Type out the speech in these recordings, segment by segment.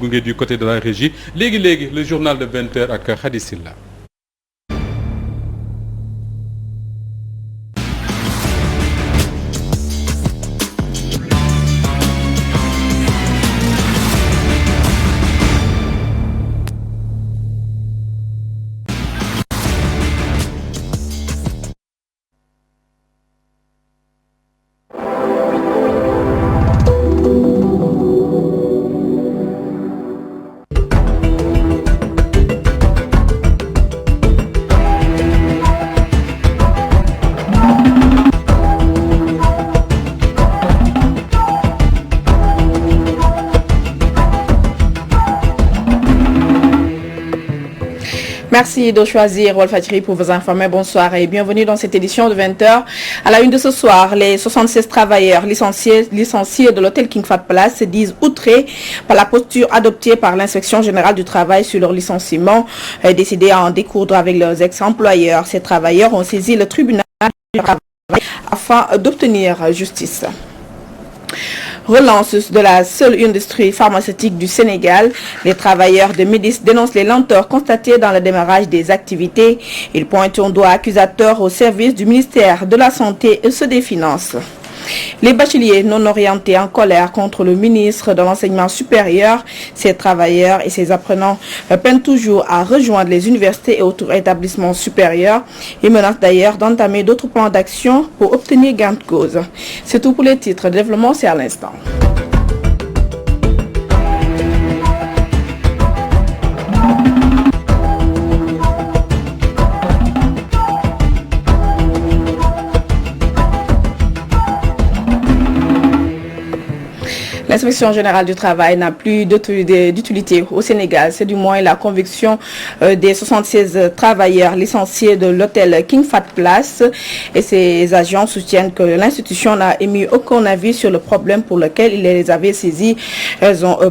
du côté de la régie léegi le journal de 20h ak Khady Silla. Merci de choisir Walfadjri pour vous informer. Bonsoir et bienvenue dans cette édition de 20h. À la une de ce soir, les 76 travailleurs licenciés de l'hôtel King Fahd Palace se disent outrés par la posture adoptée par l'inspection générale du travail sur leur licenciement, décidé à en découdre avec leurs ex-employeurs. Ces travailleurs ont saisi le tribunal du travail afin d'obtenir justice. Relance de la seule industrie pharmaceutique du Sénégal. Les travailleurs de Médis dénoncent les lenteurs constatées dans le démarrage des activités. Ils pointent un doigt accusateur au service du ministère de la Santé et ceux des Finances. Les bacheliers non orientés en colère contre le ministre de l'Enseignement supérieur. Ces travailleurs et ces apprenants peinent toujours à rejoindre les universités et autres établissements supérieurs. Ils menacent d'ailleurs d'entamer d'autres plans d'action pour obtenir gain de cause. C'est tout pour les titres de développement, c'est à l'instant. L'inspection générale du travail n'a plus d'utilité au Sénégal. C'est du moins la conviction des 76 travailleurs licenciés de l'hôtel King Fahd Palace. Et ces agents soutiennent que l'institution n'a émis aucun avis sur le problème pour lequel ils les avaient saisis,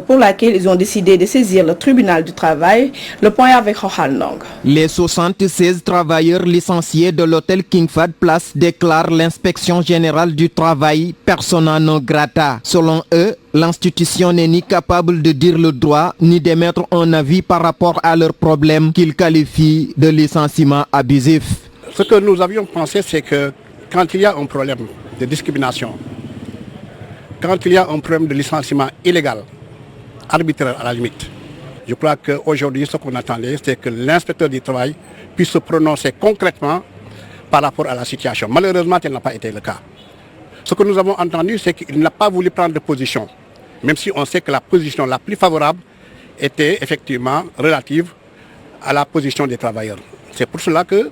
pour laquelle ils ont décidé de saisir le tribunal du travail. Le point avec Rohan Nong. Les 76 travailleurs licenciés de l'hôtel King Fahd Palace déclarent l'inspection générale du travail persona non grata. Selon eux, l'institution n'est ni capable de dire le droit, ni d'émettre un avis par rapport à leurs problèmes qu'ils qualifient de licenciement abusif. Ce que nous avions pensé, c'est que quand il y a un problème de discrimination, quand il y a un problème de licenciement illégal, arbitraire à la limite, je crois qu'aujourd'hui, ce qu'on attendait, c'est que l'inspecteur du travail puisse se prononcer concrètement par rapport à la situation. Malheureusement, tel n'a pas été le cas. Ce que nous avons entendu, c'est qu'il n'a pas voulu prendre de position, même si on sait que la position la plus favorable était effectivement relative à la position des travailleurs. C'est pour cela que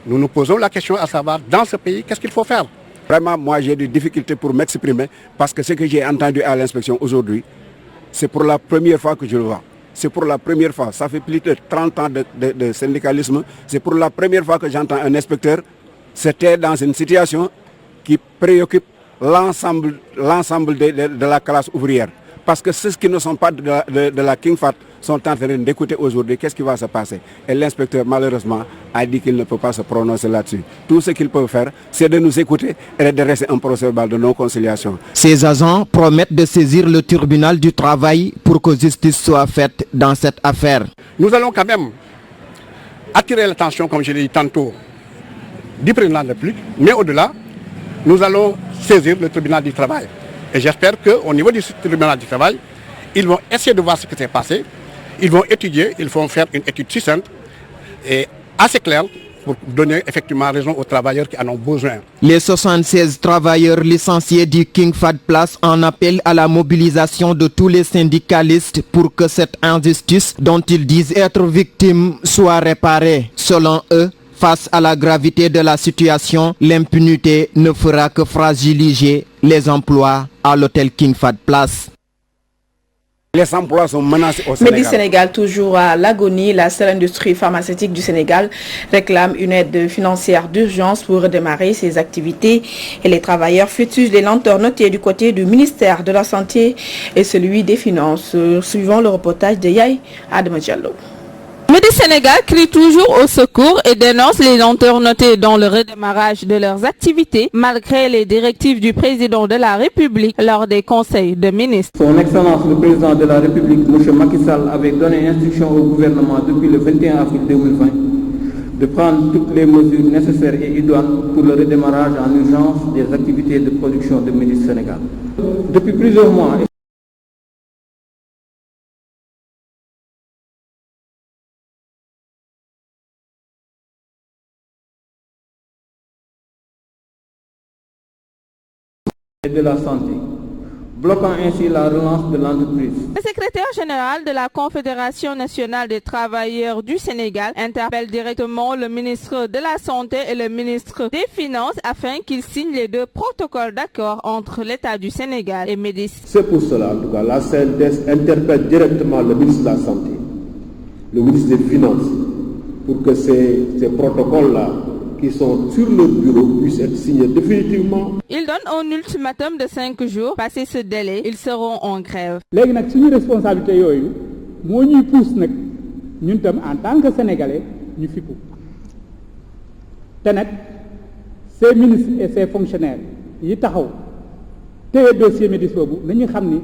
nous nous posons la question à savoir, dans ce pays, qu'est-ce qu'il faut faire? Vraiment, moi j'ai des difficultés pour m'exprimer parce que ce que j'ai entendu à l'inspection aujourd'hui, c'est pour la première fois que je le vois. C'est pour la première fois. Ça fait plus de 30 ans de syndicalisme. C'est pour la première fois que j'entends un inspecteur. C'était dans une situation qui préoccupe l'ensemble de la classe ouvrière. Parce que ceux qui ne sont pas de la King Fahd sont en train d'écouter aujourd'hui qu'est-ce qui va se passer. Et l'inspecteur, malheureusement, a dit qu'il ne peut pas se prononcer là-dessus. Tout ce qu'il peut faire, c'est de nous écouter et de rester un procès-verbal de non-conciliation. Ces agents promettent de saisir le tribunal du travail pour que justice soit faite dans cette affaire. Nous allons quand même attirer l'attention, comme je l'ai dit tantôt, du président de la République, mais au-delà, nous allons saisir le tribunal du travail. Et j'espère qu'au niveau du tribunal du travail, ils vont essayer de voir ce qui s'est passé. Ils vont étudier, ils vont faire une étude succincte et assez claire pour donner effectivement raison aux travailleurs qui en ont besoin. Les 76 travailleurs licenciés du King Fahd Palace en appellent à la mobilisation de tous les syndicalistes pour que cette injustice dont ils disent être victimes soit réparée. Selon eux, face à la gravité de la situation, l'impunité ne fera que fragiliser les emplois à l'hôtel King Fahd Palace. Les emplois sont menacés au Sénégal. Médis Sénégal, toujours à l'agonie, la seule industrie pharmaceutique du Sénégal réclame une aide financière d'urgence pour redémarrer ses activités. Et les travailleurs fustigent les lenteurs notées du côté du ministère de la Santé et celui des Finances. Suivant le reportage de Yaye Adama Diallo. Médis Sénégal crie toujours au secours et dénonce les lenteurs notées dans le redémarrage de leurs activités malgré les directives du président de la République lors des conseils de ministres. Son Excellence le président de la République, M. Macky Sall, avait donné instruction au gouvernement depuis le 21 avril 2020 de prendre toutes les mesures nécessaires et idoines pour le redémarrage en urgence des activités de production de Médis Sénégal. Depuis plusieurs mois, et de la santé, bloquant ainsi la relance de l'entreprise. Le secrétaire général de la Confédération nationale des travailleurs du Sénégal interpelle directement le ministre de la Santé et le ministre des Finances afin qu'ils signent les deux protocoles d'accord entre l'État du Sénégal et Médis. C'est pour cela, en tout cas, la CNDS interpelle directement le ministre de la Santé, le ministre des Finances, pour que ces protocoles-là qui sont sur le bureau puissent être signés définitivement. Il donne un ultimatum de 5 jours. Passé ce délai, ils seront en grève. Léegi nag suñu responsabilité yooyu moo ñuy pousse nag ñun tam en tant que sénégalais ñu fippu te nag ces ministres et ces fonctionnaires yi taxaw téye dossier Médis boobu nañu xam ni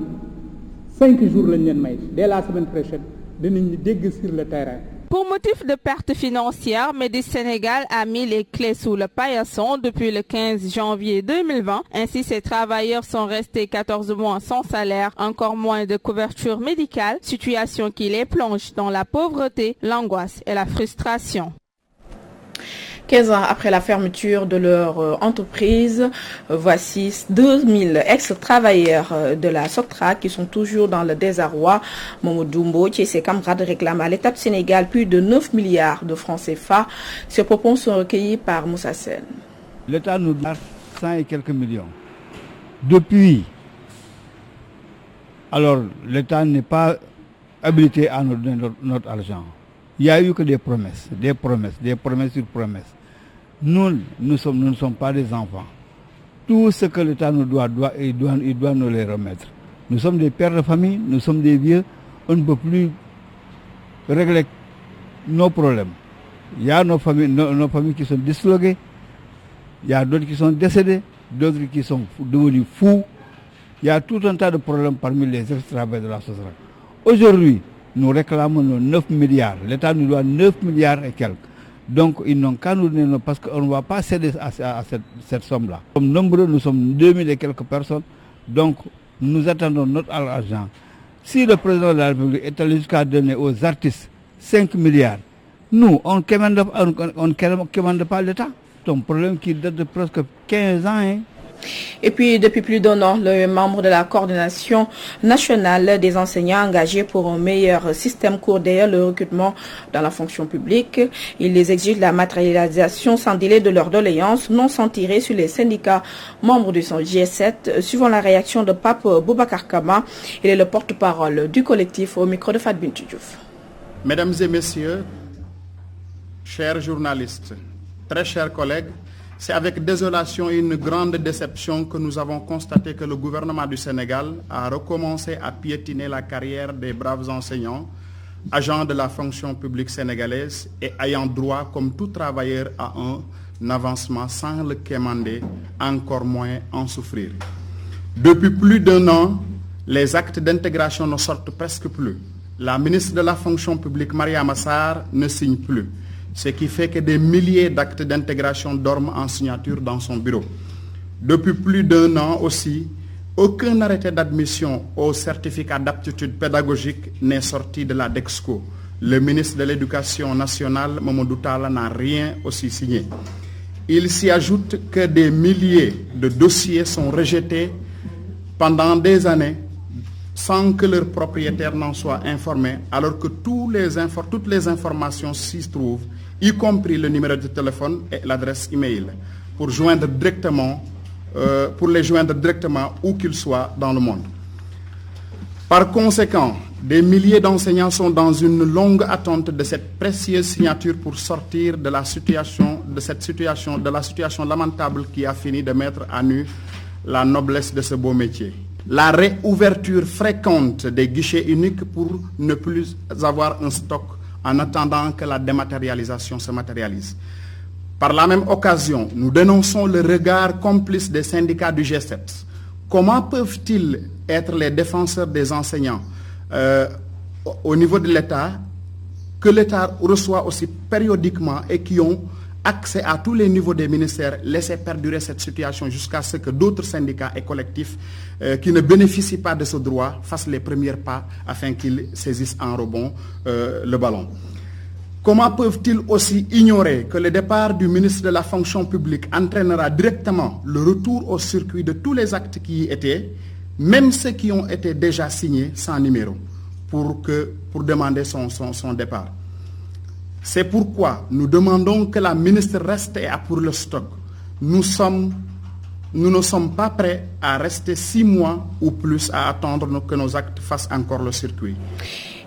5 jours lañ leen may dès la semaine prochaine dinañ ñu dégg sur le terrain. Pour motif de perte financière, Médis Sénégal a mis les clés sous le paillasson depuis le 15 janvier 2020. Ainsi, ces travailleurs sont restés 14 mois sans salaire, encore moins de couverture médicale, situation qui les plonge dans la pauvreté, l'angoisse et la frustration. 15 ans après la fermeture de leur entreprise, voici 2000 ex-travailleurs de la Sotra qui sont toujours dans le désarroi. Mamadou Mbodj et ses camarades réclament à l'État du Sénégal plus de 9 milliards de francs CFA. Ces propos sont recueillis par Moussa Sen. L'État nous donne 100 et quelques millions. Depuis, alors l'État n'est pas habilité à nous donner notre argent. Il n'y a eu que des promesses sur promesses. Nous ne sommes pas des enfants. Tout ce que l'État nous doit, il doit nous les remettre. Nous sommes des pères de famille, nous sommes des vieux, on ne peut plus régler nos problèmes. Il y a nos familles qui sont disloquées, il y a d'autres qui sont décédés, d'autres qui sont devenus fous. Il y a tout un tas de problèmes parmi les ex-travailleurs de la société. Aujourd'hui, nous réclamons nos 9 milliards. L'État nous doit 9 milliards et quelques. Donc, ils n'ont qu'à nous donner, parce qu'on ne va pas céder à cette somme-là. Nous sommes nombreux, nous sommes 2000 et quelques personnes. Donc, nous attendons notre argent. Si le président de la République est allé jusqu'à donner aux artistes 5 milliards, nous, on ne commande pas l'État. C'est un problème qui date de presque 15 ans. Hein. Et puis, depuis plus d'un an, le membre de la coordination nationale des enseignants engagés pour un meilleur système court derrière le recrutement dans la fonction publique. Il les exige la matérialisation sans délai de leurs doléances, non sans tirer sur les syndicats membres de son G7. Suivant la réaction de Pape Boubacar Kama, il est le porte-parole du collectif au micro de Fat Bintou Diouf. Mesdames et messieurs, chers journalistes, très chers collègues, c'est avec désolation et une grande déception que nous avons constaté que le gouvernement du Sénégal a recommencé à piétiner la carrière des braves enseignants, agents de la fonction publique sénégalaise et ayant droit, comme tout travailleur, à un avancement sans le quémander, encore moins en souffrir. Depuis plus d'un an, les actes d'intégration ne sortent presque plus. La ministre de la fonction publique, Mariama Sarr, ne signe plus. Ce qui fait que des milliers d'actes d'intégration dorment en signature dans son bureau. Depuis plus d'un an aussi, aucun arrêté d'admission au certificat d'aptitude pédagogique n'est sorti de la DEXCO. Le ministre de l'Éducation nationale, Mamadou Talla, n'a rien aussi signé. Il s'y ajoute que des milliers de dossiers sont rejetés pendant des années sans que leurs propriétaires n'en soient informés, alors que toutes les informations s'y trouvent, y compris le numéro de téléphone et l'adresse email, pour les joindre directement où qu'ils soient dans le monde. Par conséquent, des milliers d'enseignants sont dans une longue attente de cette précieuse signature pour sortir de la situation lamentable qui a fini de mettre à nu la noblesse de ce beau métier. La réouverture fréquente des guichets uniques pour ne plus avoir un stock en attendant que la dématérialisation se matérialise. Par la même occasion, nous dénonçons le regard complice des syndicats du G7. Comment peuvent-ils être les défenseurs des enseignants au niveau de l'État, que l'État reçoit aussi périodiquement et qui ont accès à tous les niveaux des ministères, laisser perdurer cette situation jusqu'à ce que d'autres syndicats et collectifs qui ne bénéficient pas de ce droit fassent les premiers pas afin qu'ils saisissent en rebond le ballon. Comment peuvent-ils aussi ignorer que le départ du ministre de la fonction publique entraînera directement le retour au circuit de tous les actes qui y étaient, même ceux qui ont été déjà signés sans numéro, pour demander son départ. C'est pourquoi nous demandons que la ministre reste et appuie le stock. Nous ne sommes pas prêts à rester 6 mois ou plus à attendre que nos actes fassent encore le circuit.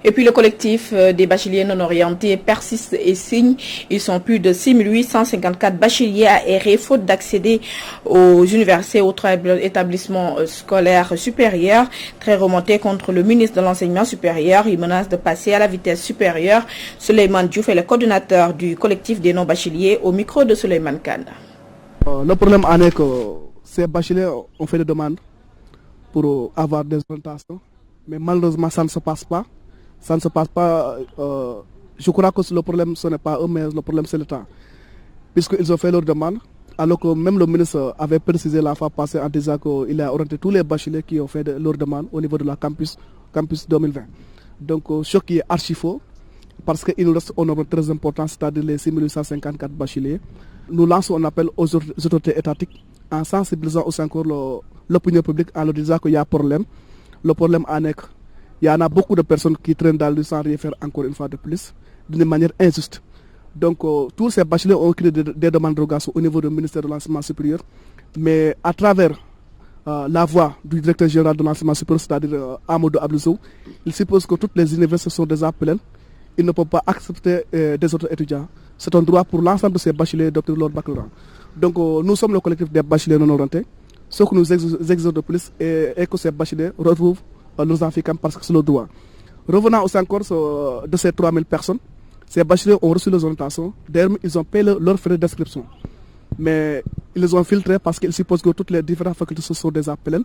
Et puis le collectif des bacheliers non orientés persiste et signe. Ils sont plus de 6 854 bacheliers à errer faute d'accéder aux universités, autres établissements scolaires supérieurs. Très remonté contre le ministre de l'Enseignement supérieur. Il menace de passer à la vitesse supérieure. Souleymane Diouf est le coordinateur du collectif des non-bacheliers au micro de Souleymane Kanda. Le problème en est que ces bacheliers ont fait des demandes pour avoir des orientations, mais malheureusement ça ne se passe pas. Ça ne se passe pas. Je crois que le problème, ce n'est pas eux, mais le problème, c'est l'État. Puisqu'ils ont fait leur demande, alors que même le ministre avait précisé la fois passée en disant qu'il a orienté tous les bacheliers qui ont fait leur demande au niveau de la campus 2020. Donc, ce qui est archi faux, parce qu'il nous reste un nombre très important, c'est-à-dire les 6 854 bacheliers. Nous lançons un appel aux autorités étatiques en sensibilisant aussi encore l'opinion publique en leur disant qu'il y a un problème. Le problème en est que il y en a beaucoup de personnes qui traînent dans le sans rien faire encore une fois de plus, d'une manière injuste. Donc tous ces bacheliers ont écrit des demandes de dérogation au niveau du ministère de l'Enseignement supérieur, mais à travers la voix du directeur général de l'Enseignement supérieur, c'est-à-dire Amadou Abdouzou, il suppose que toutes les universités sont des appelés. Ils ne peuvent pas accepter des autres étudiants. C'est un droit pour l'ensemble de ces bacheliers d'obtenir leur baccalauréat. Donc nous sommes le collectif des bacheliers non orientés. Ce que nous exigons de plus est que ces bacheliers retrouvent nos amphicams parce que c'est le droit. Revenant aussi encore de ces 3000 personnes, ces bacheliers ont reçu les orientations. D'ailleurs, ils ont payé leurs frais d'inscription. Mais ils les ont filtrés parce qu'ils supposent que toutes les différentes facultés se sont déjà appelées.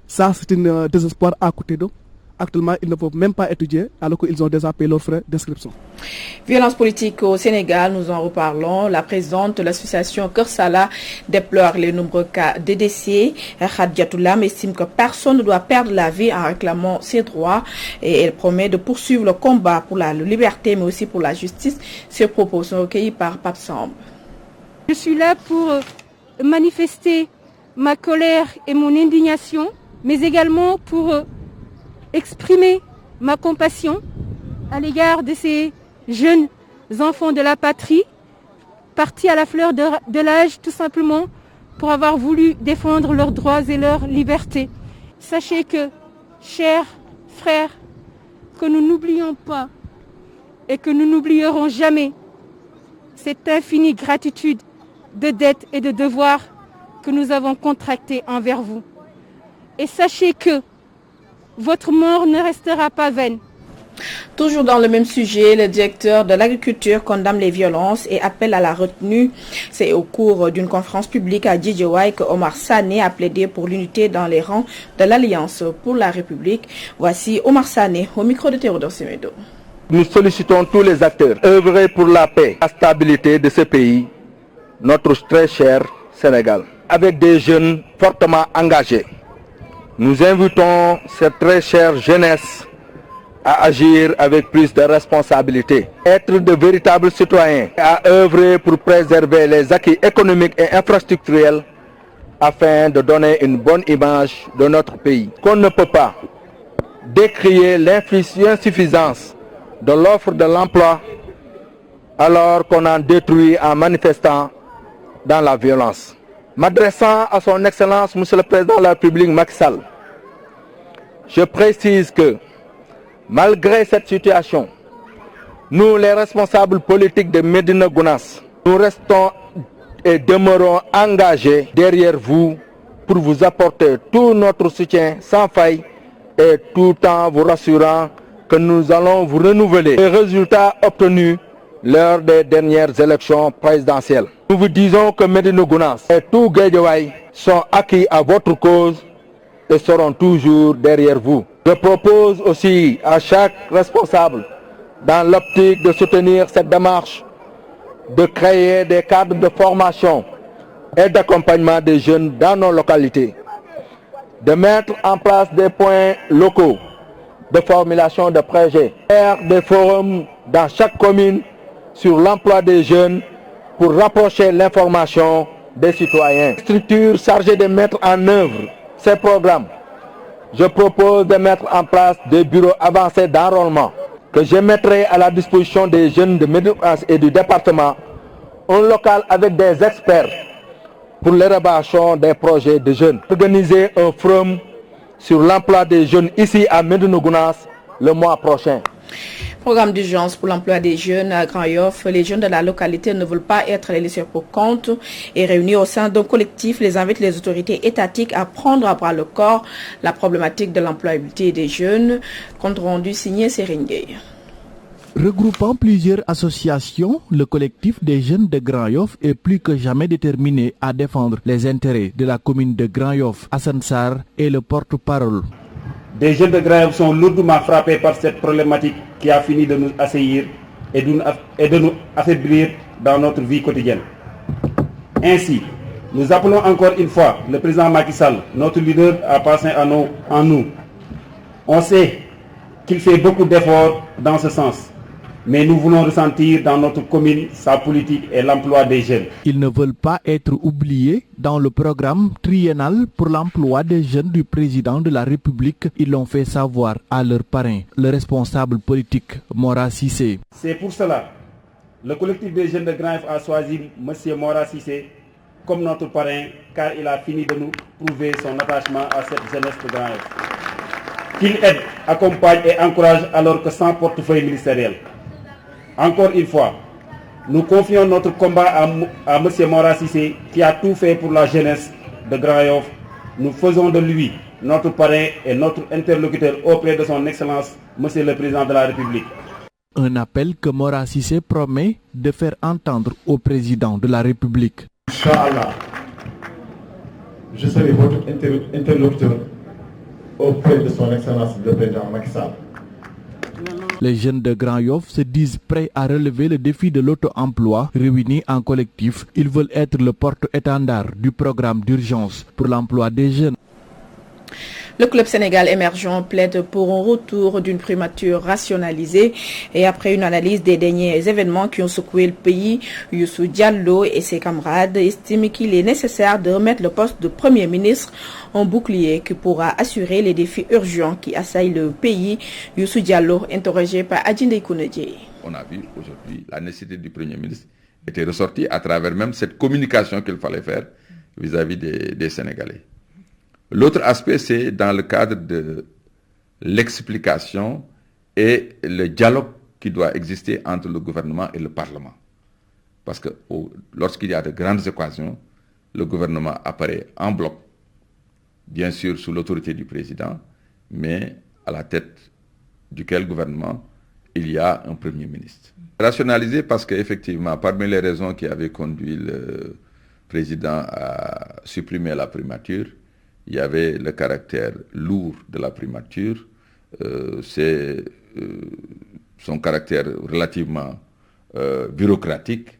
Ça, c'est un désespoir à côté d'eux. Actuellement, ils ne peuvent même pas étudier alors qu'ils ont déjà payé leurs frais d'inscription. Violence politique au Sénégal, nous en reparlons. La présidente de l'association Kersala déplore les nombreux cas de décès. Khadiatoulam estime que personne ne doit perdre la vie en réclamant ses droits et elle promet de poursuivre le combat pour la liberté mais aussi pour la justice. Ces propos sont recueillis par Pape Samb. Je suis là pour manifester ma colère et mon indignation, mais également pour exprimer ma compassion à l'égard de ces jeunes enfants de la patrie, partis à la fleur de l'âge tout simplement pour avoir voulu défendre leurs droits et leurs libertés. Sachez que, chers frères, que nous n'oublions pas et que nous n'oublierons jamais cette infinie gratitude de dettes et de devoirs que nous avons contractés envers vous. Et sachez que votre mort ne restera pas vaine. Toujours dans le même sujet, le directeur de l'agriculture condamne les violences et appelle à la retenue. C'est au cours d'une conférence publique à Djidjaouaï que Omar Sané a plaidé pour l'unité dans les rangs de l'Alliance pour la République. Voici Omar Sané au micro de Théodore Semedo. Nous sollicitons tous les acteurs œuvrer pour la paix, la stabilité de ce pays, notre très cher Sénégal, avec des jeunes fortement engagés. Nous invitons cette très chère jeunesse à agir avec plus de responsabilité, être de véritables citoyens, à œuvrer pour préserver les acquis économiques et infrastructurels afin de donner une bonne image de notre pays. Qu'on ne peut pas décrier l'insuffisance de l'offre de l'emploi alors qu'on en détruit en manifestant dans la violence. M'adressant à son Excellence, Monsieur le Président de la République, Macky Sall, je précise que, malgré cette situation, nous, les responsables politiques de Médina Gounass, nous restons et demeurons engagés derrière vous pour vous apporter tout notre soutien sans faille et tout en vous rassurant que nous allons vous renouveler les résultats obtenus lors des dernières élections présidentielles. Nous vous disons que Médina Gounass et tout Guédiawaye sont acquis à votre cause et seront toujours derrière vous. Je propose aussi à chaque responsable, dans l'optique de soutenir cette démarche, de créer des cadres de formation et d'accompagnement des jeunes dans nos localités, de mettre en place des points locaux de formulation de projets, faire des forums dans chaque commune sur l'emploi des jeunes pour rapprocher l'information des citoyens. Structure chargée de mettre en œuvre ces programmes. Je propose de mettre en place des bureaux avancés d'enrôlement que je mettrai à la disposition des jeunes de Médina Gounass et du département, un local avec des experts pour l'élaboration des projets de jeunes. Organiser un forum sur l'emploi des jeunes ici à Médina Gounass le mois prochain. Programme d'urgence pour l'emploi des jeunes à Grand Yoff. Les jeunes de la localité ne veulent pas être laissés pour compte et réunis au sein d'un collectif, les invitent les autorités étatiques à prendre à bras le corps la problématique de l'employabilité des jeunes. Compte rendu signé Seringay. Regroupant plusieurs associations, le collectif des jeunes de Grand Yoff est plus que jamais déterminé à défendre les intérêts de la commune de Grand Yoff. Hassan Sarr est le porte-parole. Des jeunes de Grand Yoff sont lourdement frappés par cette problématique qui a fini de nous assaillir et de nous affaiblir dans notre vie quotidienne. Ainsi, nous appelons encore une fois le président Macky Sall, notre leader, à passer en nous. On sait qu'il fait beaucoup d'efforts dans ce sens, mais nous voulons ressentir dans notre commune sa politique et l'emploi des jeunes. Ils ne veulent pas être oubliés dans le programme triennal pour l'emploi des jeunes du président de la République. Ils l'ont fait savoir à leur parrain, le responsable politique Mora Cissé. C'est pour cela le collectif des jeunes de Grand Yoff a choisi M. Mora Cissé comme notre parrain, car il a fini de nous prouver son attachement à cette jeunesse de Grand Yoff. Qu'il aide, accompagne et encourage alors que sans portefeuille ministériel. Encore une fois, nous confions notre combat à M. Mora Cissé qui a tout fait pour la jeunesse de Grand Yoff. Nous faisons de lui notre parrain et notre interlocuteur auprès de son Excellence, M. le Président de la République. Un appel que Mora Cissé promet de faire entendre au Président de la République. Inch'Allah, je serai votre interlocuteur auprès de son Excellence le Président Macky Sall. Les jeunes de Grand Yoff se disent prêts à relever le défi de l'auto-emploi. Réunis en collectif, ils veulent être le porte-étendard du programme d'urgence pour l'emploi des jeunes. Le club Sénégal émergent plaide pour un retour d'une primature rationalisée et après une analyse des derniers événements qui ont secoué le pays, Youssou Diallo et ses camarades estiment qu'il est nécessaire de remettre le poste de Premier ministre en bouclier qui pourra assurer les défis urgents qui assaillent le pays. Youssou Diallo, interrogé par Adjinde Kounedje. On a vu aujourd'hui la nécessité du Premier ministre était ressortie à travers même cette communication qu'il fallait faire vis-à-vis des Sénégalais. L'autre aspect, c'est dans le cadre de l'explication et le dialogue qui doit exister entre le gouvernement et le Parlement. Parce que lorsqu'il y a de grandes occasions, le gouvernement apparaît en bloc, bien sûr sous l'autorité du président, mais à la tête duquel gouvernement il y a un Premier ministre. Rationalisé parce qu'effectivement, parmi les raisons qui avaient conduit le président à supprimer la primature, il y avait le caractère lourd de la primature, son caractère relativement bureaucratique,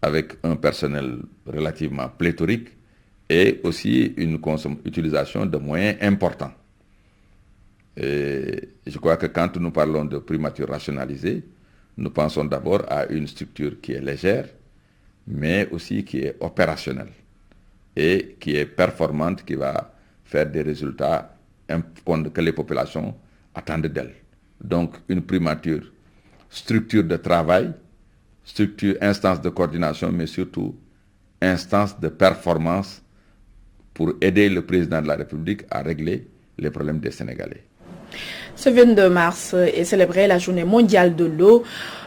avec un personnel relativement pléthorique, et aussi une utilisation de moyens importants. Et je crois que quand nous parlons de primature rationalisée, nous pensons d'abord à une structure qui est légère, mais aussi qui est opérationnelle et qui est performante, qui va faire des résultats que les populations attendent d'elle. Donc une primature, structure de travail, structure, instance de coordination, mais surtout instance de performance pour aider le président de la République à régler les problèmes des Sénégalais. Ce 22 mars est célébrée la journée mondiale de l'eau.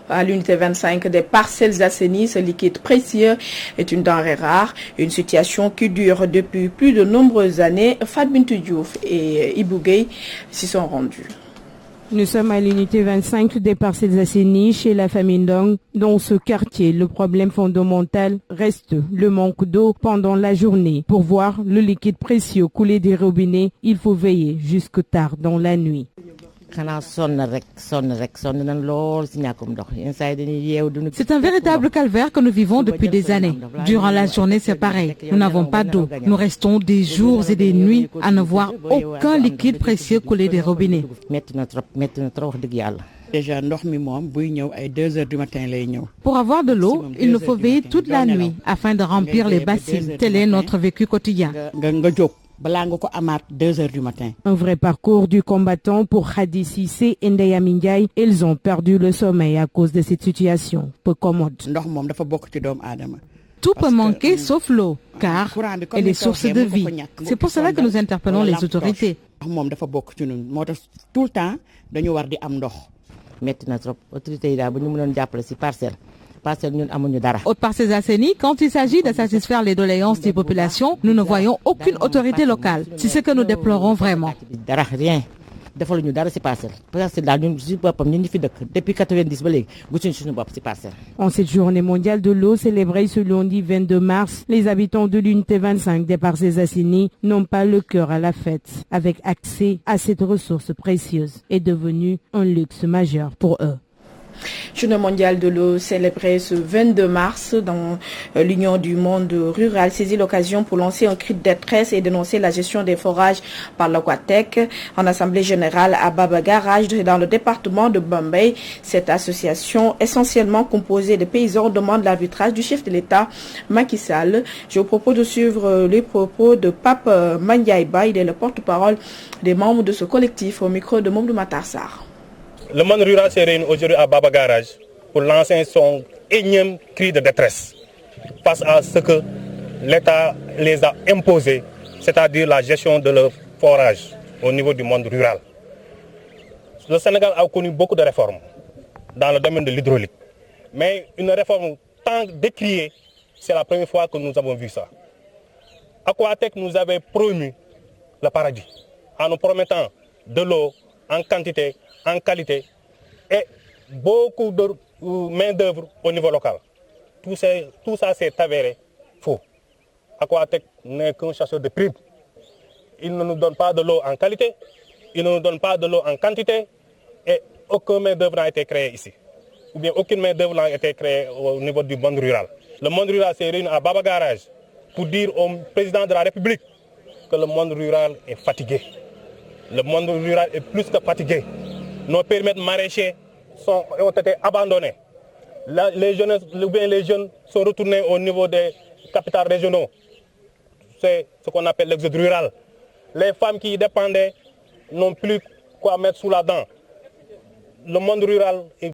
À l'unité 25 des parcelles assainies, ce liquide précieux est une denrée rare, une situation qui dure depuis plus de nombreuses années. Fat Bintou Diouf et Ibou Gueye s'y sont rendus. Nous sommes à l'unité 25 des Parcelles Assainies chez la famille Ndong. Dans ce quartier, le problème fondamental reste le manque d'eau pendant la journée. Pour voir le liquide précieux couler des robinets, il faut veiller jusque tard dans la nuit. C'est un véritable calvaire que nous vivons depuis des années. Durant la journée, c'est pareil. Nous n'avons pas d'eau. Nous restons des jours et des nuits à ne voir aucun liquide précieux couler des robinets. Pour avoir de l'eau, il nous faut veiller toute la nuit afin de remplir les bassines. Tel est notre vécu quotidien. Un vrai parcours du combattant pour Khady Cissé et Ndeya Mindiaye. Ils ont perdu le sommeil à cause de cette situation peu commode. Tout peut manquer sauf l'eau, car elle est source de vie. C'est pour cela que nous interpellons les autorités. Aux Parcelles Assainies, quand il s'agit de satisfaire les doléances des populations, nous ne voyons aucune autorité locale. C'est ce que nous déplorons vraiment. En cette journée mondiale de l'eau célébrée ce lundi 22 mars, les habitants de l'unité 25 des Parcelles Assainies n'ont pas le cœur à la fête. Avec accès à cette ressource précieuse est devenu un luxe majeur pour eux. Journée mondiale de l'eau célébrée ce 22 mars dans l'Union du monde rural saisit l'occasion pour lancer un cri de détresse et dénoncer la gestion des forages par l'Aquatec. En assemblée générale à Baba Garage dans le département de Bombay, cette association essentiellement composée de paysans demande l'arbitrage du chef de l'État Macky Sall. Je vous propose de suivre les propos de Pape Mandiaïba, il est le porte-parole des membres de ce collectif au micro de Mamadou Matar Sarr. Le monde rural se réunit aujourd'hui à Baba Garage pour lancer son énième cri de détresse face à ce que l'État les a imposé, c'est-à-dire la gestion de leur forage au niveau du monde rural. Le Sénégal a connu beaucoup de réformes dans le domaine de l'hydraulique, mais une réforme tant décriée, c'est la première fois que nous avons vu ça. Aquatec nous avait promu le paradis en nous promettant de l'eau en quantité, en qualité et beaucoup de main-d'œuvre au niveau local. Tout ça s'est avéré faux. Aquatec n'est qu'un chasseur de primes. Il ne nous donne pas de l'eau en qualité, il ne nous donne pas de l'eau en quantité et aucune main-d'œuvre n'a été créée ici. Ou bien aucune main-d'œuvre n'a été créée au niveau du monde rural. Le monde rural s'est réuni à Baba Garage pour dire au président de la République que le monde rural est fatigué. Le monde rural est plus que fatigué. Nos périmètres maraîchers ont été abandonnés. Les jeunes sont retournés au niveau des capitales régionaux. C'est ce qu'on appelle l'exode rural. Les femmes qui y dépendaient n'ont plus quoi mettre sous la dent. Le monde rural est